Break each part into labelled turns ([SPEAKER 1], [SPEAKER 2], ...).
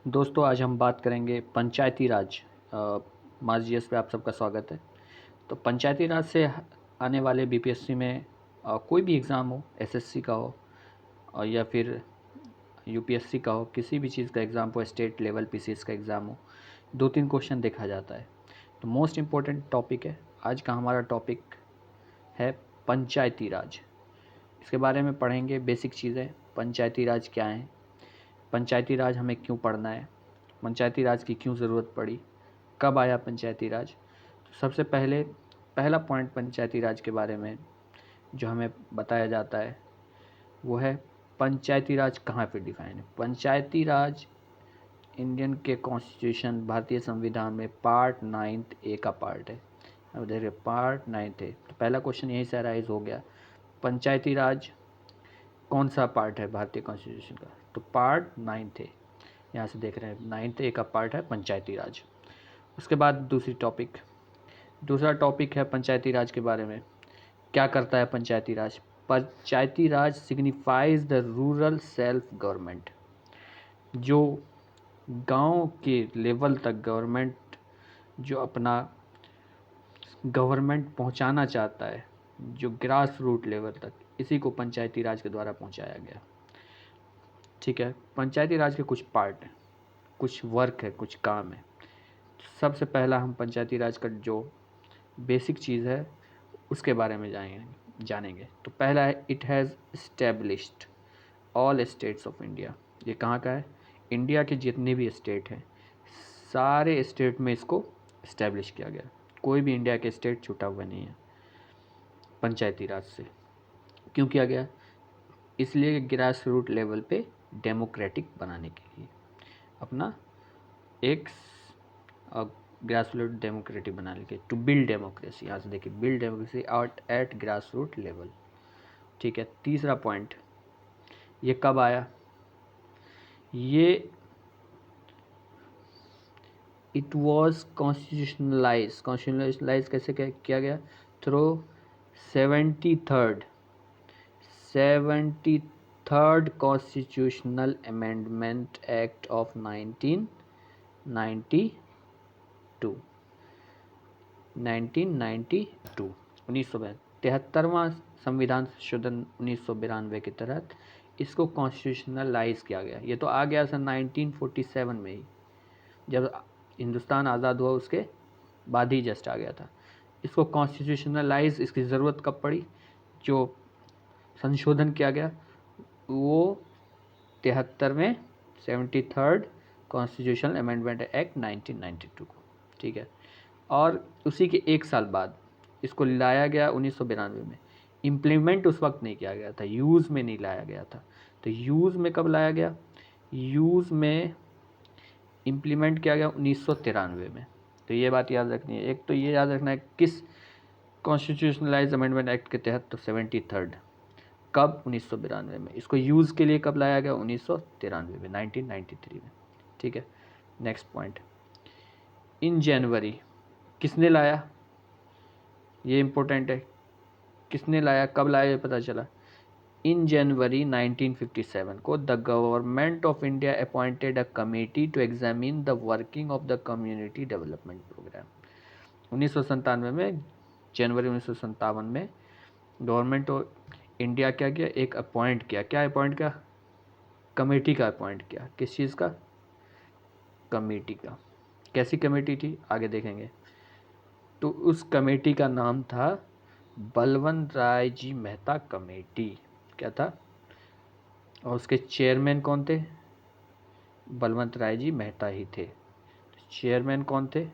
[SPEAKER 1] दोस्तों आज हम बात करेंगे पंचायती राज। मास जीएस पे आप सबका स्वागत है। तो पंचायती राज से आने वाले बीपीएससी में कोई भी एग्ज़ाम हो, एसएससी का हो या फिर यूपीएससी का हो, किसी भी चीज़ का एग्ज़ाम हो, स्टेट लेवल पीसीएस का एग्ज़ाम हो, 2-3 क्वेश्चन देखा जाता है। तो मोस्ट इम्पोर्टेंट टॉपिक है आज का। हमारा टॉपिक है पंचायती राज। इसके बारे में पढ़ेंगे बेसिक चीज़ें। पंचायती राज क्या है, पंचायती राज हमें क्यों पढ़ना है, पंचायती राज की क्यों ज़रूरत पड़ी, कब आया पंचायती राज। तो सबसे पहला पॉइंट पंचायती राज के बारे में जो हमें बताया जाता है वो है पंचायती राज कहाँ पे डिफाइन है। पंचायती राज इंडियन के कॉन्स्टिट्यूशन, भारतीय संविधान में पार्ट 9 ए का पार्ट है। अब देखिए पार्ट 9 ए, तो पहला क्वेश्चन यहीं से अराइज हो गया, पंचायती राज कौन सा पार्ट है भारतीय कॉन्स्टिट्यूशन का। तो पार्ट 9 ए, यहाँ से देख रहे हैं 9 ए का पार्ट है पंचायती राज। उसके बाद दूसरा टॉपिक है पंचायती राज के बारे में। क्या करता है Panchayati Raj. Panchayati Raj signifies the rural self government. जो गांव के लेवल तक गवर्नमेंट जो अपना गवर्नमेंट पहुंचाना चाहता है, जो ग्रास रूट लेवल तक, इसी को पंचायती राज के द्वारा पहुंचाया गया। ठीक है, पंचायती राज के कुछ पार्ट हैं, कुछ वर्क है, कुछ काम है। सबसे पहला हम पंचायती राज का जो बेसिक चीज़ है उसके बारे में जानेंगे। तो पहला है, it has established all states of India. ये कहाँ का है, इंडिया के जितने भी स्टेट हैं सारे स्टेट में इसको इस्टेब्लिश किया गया। कोई भी इंडिया के स्टेट छूटा हुआ नहीं है पंचायती राज से। क्यों किया गया, इसलिए ग्रास रूट लेवल पे डेमोक्रेटिक बनाने के लिए, अपना एक ग्रास रूट डेमोक्रेटिक बनाने के, टू बिल्ड डेमोक्रेसी। यहाँ से देखिए build democracy at grass root level. ठीक है, तीसरा पॉइंट, ये कब आया, ये इट वॉज कॉन्स्टिट्यूशनलाइज कैसे किया गया, through 73rd constitutional amendment act of 1992 1973वां संविधान संशोधन 1992 के तहत इसको कॉन्स्टिट्यूशनलाइज किया गया। ये तो आ गया सन 1947 में ही, जब हिंदुस्तान आज़ाद हुआ उसके बाद ही जस्ट आ गया था। इसको कॉन्स्टिट्यूशनलाइज, इसकी ज़रूरत कब पड़ी, जो संशोधन किया गया वो 73वें 73rd कॉन्स्टिट्यूशनल अमेंडमेंट एक्ट 1992 को। ठीक है, और उसी के एक साल बाद इसको लाया गया 1992 में। इम्प्लीमेंट उस वक्त नहीं किया गया था, यूज़ में नहीं लाया गया था। तो यूज़ में कब लाया गया, यूज़ में इम्प्लीमेंट किया गया 1993 में। तो ये बात याद रखनी है। एक तो ये याद रखना है किस कॉन्स्टिट्यूशनलाइज अमेंडमेंट एक्ट के तहत, तो 73rd। कब, 1992 में। इसको यूज़ के लिए कब लाया गया, 1993 में, 1993 में। ठीक है, नेक्स्ट पॉइंट, इन जनवरी किसने लाया, ये इम्पोर्टेंट है, किसने लाया, कब लाया, ये पता चला। इन जनवरी 1957 को the government of India appointed a committee to examine the working of the community development programme. 1997 में, जनवरी 1957 में गवर्नमेंट ऑफ इंडिया क्या किया, एक अपॉइंट किया। क्या अपॉइंट किया, कमेटी का अपॉइंट किया। किस चीज़ का, कमेटी का। कैसी कमेटी थी आगे देखेंगे। तो उस कमेटी का नाम था बलवंत राय जी मेहता कमेटी। क्या था, और उसके चेयरमैन कौन थे, बलवंत राय जी मेहता ही थे। चेयरमैन कौन थे,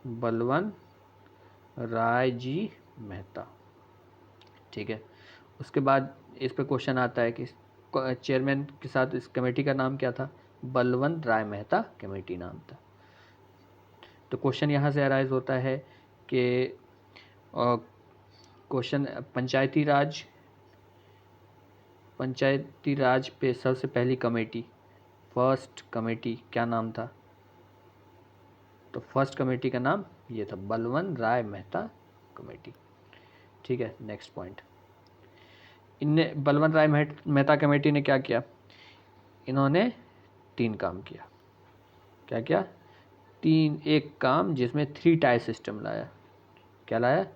[SPEAKER 1] बलवंत राय जी मेहता। ठीक है, उसके बाद इस पे क्वेश्चन आता है कि चेयरमैन के साथ इस कमेटी का नाम क्या था, बलवंत राय मेहता कमेटी नाम था। तो क्वेश्चन यहाँ से अराइज होता है कि क्वेश्चन, पंचायती राज पे सबसे पहली कमेटी, फर्स्ट कमेटी क्या नाम था, तो फर्स्ट कमेटी का नाम ये था, बलवंत राय मेहता कमेटी। ठीक है, नेक्स्ट पॉइंट, इनने बलवंत राय मेहता कमेटी ने क्या किया, इन्होंने 3 काम किया। क्या क्या? एक काम जिसमें 3 टायर सिस्टम लाया। क्या लाया?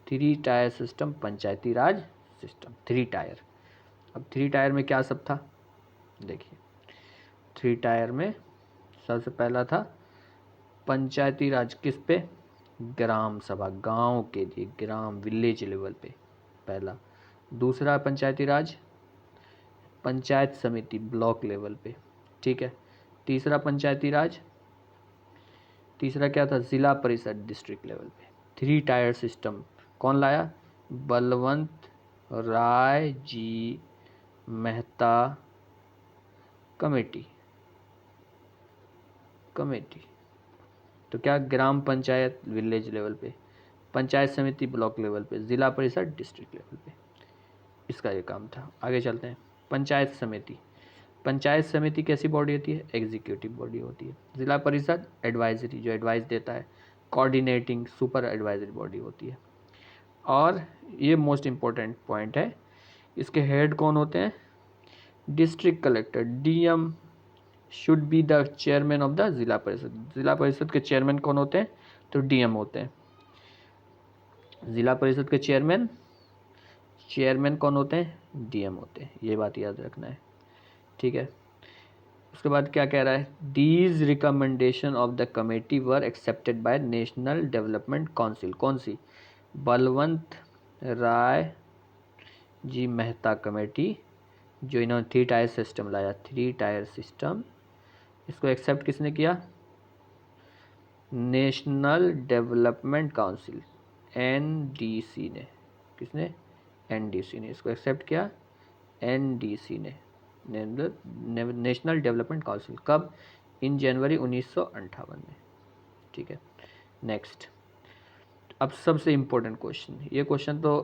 [SPEAKER 1] 3 टायर सिस्टम, पंचायती राज सिस्टम, 3 टायर। अब 3 टायर में क्या सब था? देखिए, 3 टायर में सबसे पहला था पंचायती राज। किस पे? ग्राम सभा, गांव के लिए, ग्राम विलेज लेवल पे पहला। दूसरा पंचायती राज पंचायत समिति ब्लॉक लेवल पे, ठीक है। तीसरा पंचायती राज, तीसरा क्या था? जिला परिषद डिस्ट्रिक्ट लेवल पे। 3 टायर सिस्टम कौन लाया? बलवंत राय जी मेहता कमेटी। तो क्या? ग्राम पंचायत विलेज लेवल पे, पंचायत समिति ब्लॉक लेवल पे, जिला परिषद डिस्ट्रिक्ट लेवल पे, इसका ये काम था। आगे चलते हैं। पंचायत समिति, पंचायत समिति कैसी बॉडी होती है? एग्जीक्यूटिव बॉडी होती है। जिला परिषद एडवाइजरी, जो एडवाइस देता है। कोऑर्डिनेटिंग सुपर एडवाइजरी बॉडी होती है। और ये मोस्ट इम्पोर्टेंट पॉइंट है, इसके हेड कौन होते हैं? District collector, DM should be the chairman of the जिला परिषद। जिला परिषद के चेयरमैन कौन होते हैं? तो डीएम होते हैं। जिला परिषद के चेयरमैन कौन होते हैं? डीएम होते हैं। ये बात याद रखना है, ठीक है। उसके बाद क्या कह रहा है? These recommendation of the committee were accepted by national development council. कौन सी? बलवंत राय जी मेहता कमेटी, जो इन्होंने 3 टायर सिस्टम लाया, 3 टायर सिस्टम, इसको एक्सेप्ट किसने किया? नेशनल डेवलपमेंट काउंसिल, एनडीसी ने। किसने? एनडीसी ने इसको एक्सेप्ट किया। एनडीसी ने, नेशनल डेवलपमेंट काउंसिल। कब? इन जनवरी 1958 में, ठीक है। नेक्स्ट, अब सबसे इम्पोर्टेंट क्वेश्चन, ये क्वेश्चन तो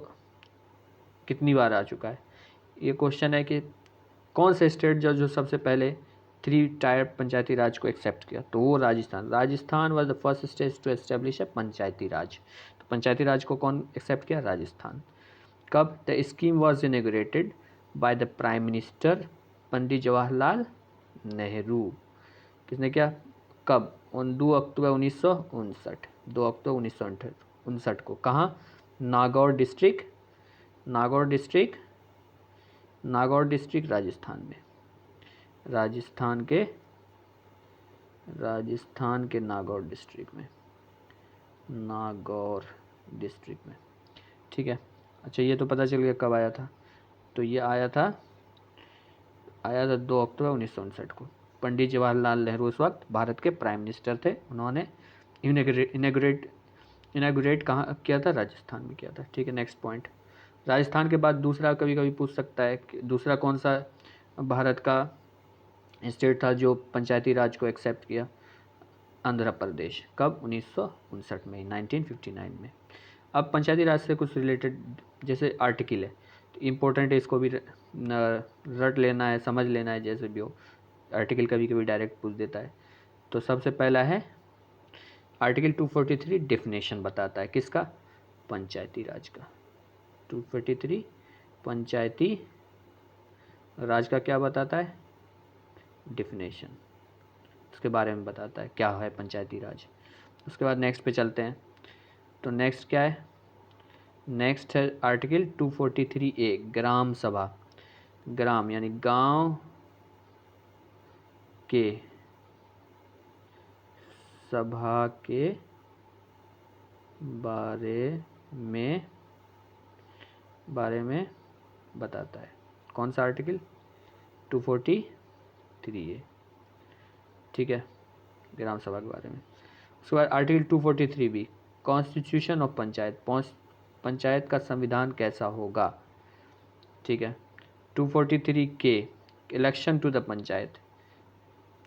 [SPEAKER 1] कितनी बार आ चुका है। ये क्वेश्चन है कि कौन से स्टेट जो सबसे पहले 3 टायर पंचायती राज को एक्सेप्ट किया? तो वो Rajasthan was the first state to establish a Panchayati Raj. तो पंचायती राज को कौन एक्सेप्ट किया? राजस्थान। कब? The scheme was inaugurated by the prime minister Pandit Jawaharlal Nehru. किसने किया? कब? 2 अक्टूबर 1959, 2 अक्टूबर 1959 को। कहाँ? नागौर डिस्ट्रिक्ट, नागौर डिस्ट्रिक्ट राजस्थान में, राजस्थान के नागौर डिस्ट्रिक्ट में, ठीक है। अच्छा, ये तो पता चल गया कब आया था। तो ये आया था 2 अक्टूबर 1959 को। पंडित जवाहरलाल नेहरू उस वक्त भारत के प्राइम मिनिस्टर थे। उन्होंने इनाग्रेट कहाँ किया था? राजस्थान में किया था, ठीक है। नेक्स्ट पॉइंट, राजस्थान के बाद दूसरा कभी कभी पूछ सकता है कि दूसरा कौन सा भारत का स्टेट था जो पंचायती राज को एक्सेप्ट किया? आंध्र प्रदेश। कब? 1959 में, 1959 में। अब पंचायती राज से कुछ रिलेटेड जैसे आर्टिकल है, तो इम्पोर्टेंट है, इसको भी रट लेना है, समझ लेना है, जैसे भी हो। आर्टिकल कभी कभी डायरेक्ट पूछ देता है। तो सबसे पहला है आर्टिकल 243, डेफिनेशन बताता है किसका? पंचायती राज का। 243 पंचायती राज का क्या बताता है? डेफिनेशन, उसके बारे में बताता है क्या है पंचायती राज। उसके बाद नेक्स्ट पे चलते हैं। तो नेक्स्ट क्या है? नेक्स्ट है आर्टिकल 243A, ग्राम सभा। ग्राम यानी गांव के सभा के बारे में बताता है। कौन सा आर्टिकल? 243A, ठीक है, ग्राम सभा के बारे में। उसके बाद article 243B, constitution of panchayat, panchayat का संविधान कैसा होगा, ठीक है। 243K, election to the panchayat.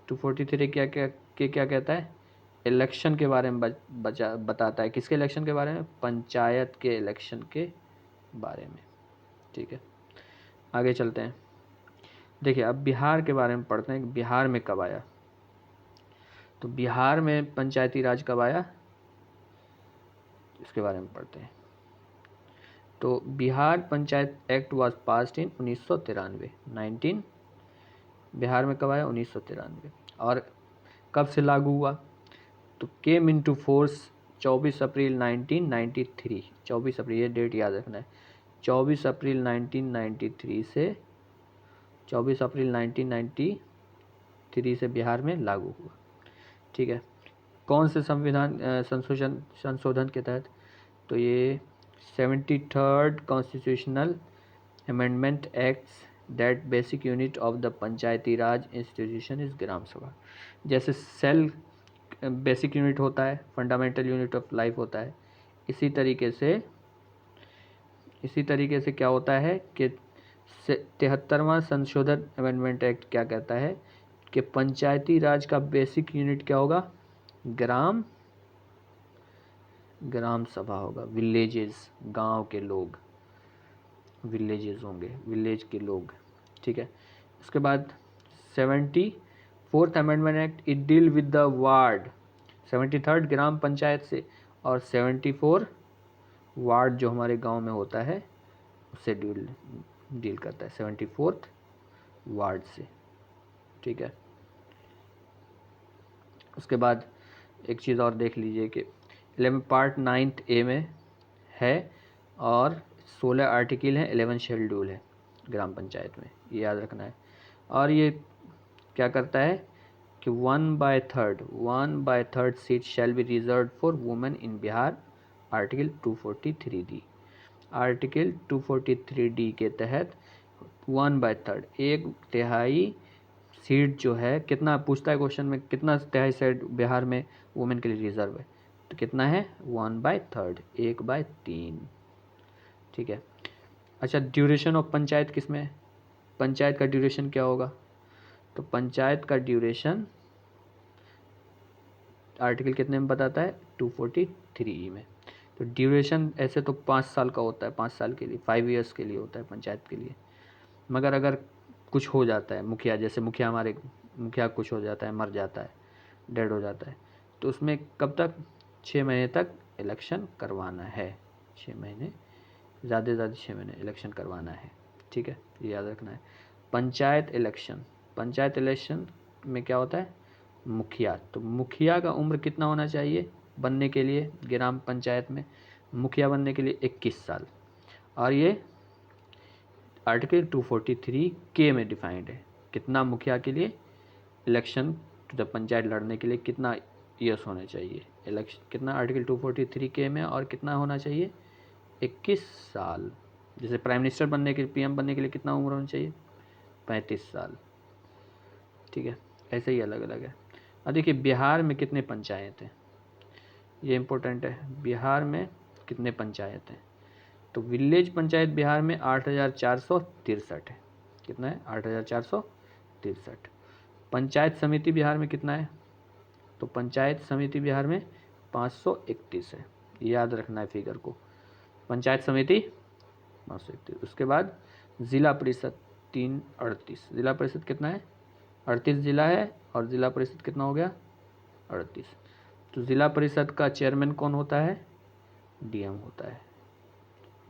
[SPEAKER 1] 243 क्या कहता है? इलेक्शन के बारे में बताता है। किसके इलेक्शन के बारे में? पंचायत के इलेक्शन के बारे में, ठीक है। आगे चलते हैं। देखिए, अब बिहार के बारे में पढ़ते हैं। बिहार में कब आया? तो बिहार में पंचायती राज कब आया, इसके बारे में पढ़ते हैं। तो Bihar panchayat act was passed in 1993, Bihar में कब आया? 1993। और कब से लागू हुआ? तो केम इनटू फोर्स 24 अप्रैल 1993। 24 अप्रैल, ये डेट याद रखना है। 24 अप्रैल 1993 से 24 अप्रैल 1993 से बिहार में लागू हुआ। ठीक है। कौन से संविधान संशोधन के तहत? तो ये 73rd constitutional amendment acts that basic unit of the Panchayati Raj institution is Gram Sabha. जैसे सेल बेसिक यूनिट होता है, फंडामेंटल यूनिट ऑफ लाइफ होता है, इसी तरीके से क्या होता है कि 73वां संशोधन अमेंडमेंट एक्ट क्या कहता है कि पंचायती राज का बेसिक यूनिट क्या होगा? ग्राम सभा होगा। विलेजेस, गांव के लोग, विलेजेस होंगे, विलेज के लोग। ठीक है। उसके बाद 74th amendment act it deal with the ward. 73rd ग्राम पंचायत से, और 74 वार्ड जो हमारे गांव में होता है उससे डील करता है, 74th वार्ड से। ठीक है। उसके बाद एक चीज़ और देख लीजिए कि 11 पार्ट 9th ए में है और 16 आर्टिकल हैं, 11 शेड्यूल है ग्राम पंचायत में, ये याद रखना है। और ये क्या करता है कि 1/3 seat shall be reserve for women in Bihar, article 243D। Article 243D के तहत 1/3, 1/3 सीट जो है, कितना पूछता है क्वेश्चन में, कितना तिहाई सीट बिहार में वुमेन के लिए रिजर्व है? तो कितना है? 1/3, 1/3। ठीक है। अच्छा, ड्यूरेशन ऑफ पंचायत किस में है? पंचायत का ड्यूरेशन क्या होगा? तो पंचायत का ड्यूरेशन आर्टिकल कितने में बताता है? 243 में। तो ड्यूरेशन ऐसे तो 5 साल का होता है, 5 साल के लिए, 5 ईयर्स के लिए होता है पंचायत के लिए। मगर अगर कुछ हो जाता है, मुखिया जैसे मुखिया कुछ हो जाता है, मर जाता है, डेड हो जाता है, तो उसमें कब तक? 6 महीने तक इलेक्शन करवाना है। 6 महीने, ज़्यादा से ज़्यादा 6 महीने इलेक्शन करवाना है। ठीक है, ये याद रखना है। पंचायत इलेक्शन में क्या होता है? मुखिया। तो मुखिया का उम्र कितना होना चाहिए बनने के लिए? ग्राम पंचायत में मुखिया बनने के लिए 21 साल। और ये आर्टिकल 243 के में डिफाइंड है, कितना मुखिया के लिए इलेक्शन टू द पंचायत लड़ने के लिए कितना ईयर्स होने चाहिए, इलेक्शन कितना आर्टिकल 243 के में, और कितना होना चाहिए? 21 साल। जैसे प्राइम मिनिस्टर बनने के लिए, पीएम बनने के लिए कितना उम्र होनी चाहिए? 35 साल। ठीक है, ऐसे ही अलग अलग है। अब देखिए बिहार में कितने पंचायत हैं, ये इम्पोर्टेंट है। बिहार में कितने पंचायत हैं? तो विलेज पंचायत बिहार में 8,463 है। कितना है? 8,463। पंचायत समिति बिहार में कितना है? तो पंचायत समिति बिहार में 531 है। याद रखना है फिगर को, पंचायत समिति 531। उसके बाद जिला परिषद 338। जिला परिषद कितना है? 38 जिला है, और जिला परिषद कितना हो गया? 38। तो जिला परिषद का चेयरमैन कौन होता है? डीएम होता है।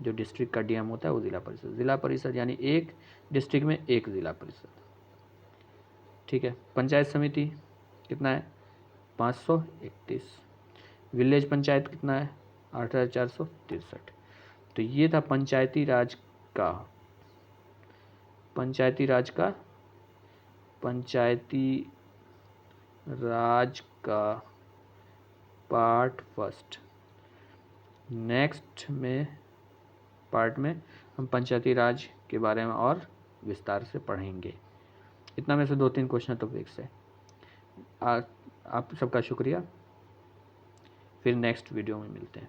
[SPEAKER 1] जो डिस्ट्रिक्ट का डीएम होता है वो जिला परिषद यानी एक डिस्ट्रिक्ट में एक जिला परिषद। ठीक है। पंचायत समिति कितना है? 531। विलेज पंचायत कितना है? 8,463। तो ये था पंचायती राज का पार्ट फर्स्ट। नेक्स्ट में पार्ट में हम पंचायती राज के बारे में और विस्तार से पढ़ेंगे। इतना में से 2-3 क्वेश्चन टॉपिक से। आप सबका शुक्रिया। फिर नेक्स्ट वीडियो में मिलते हैं।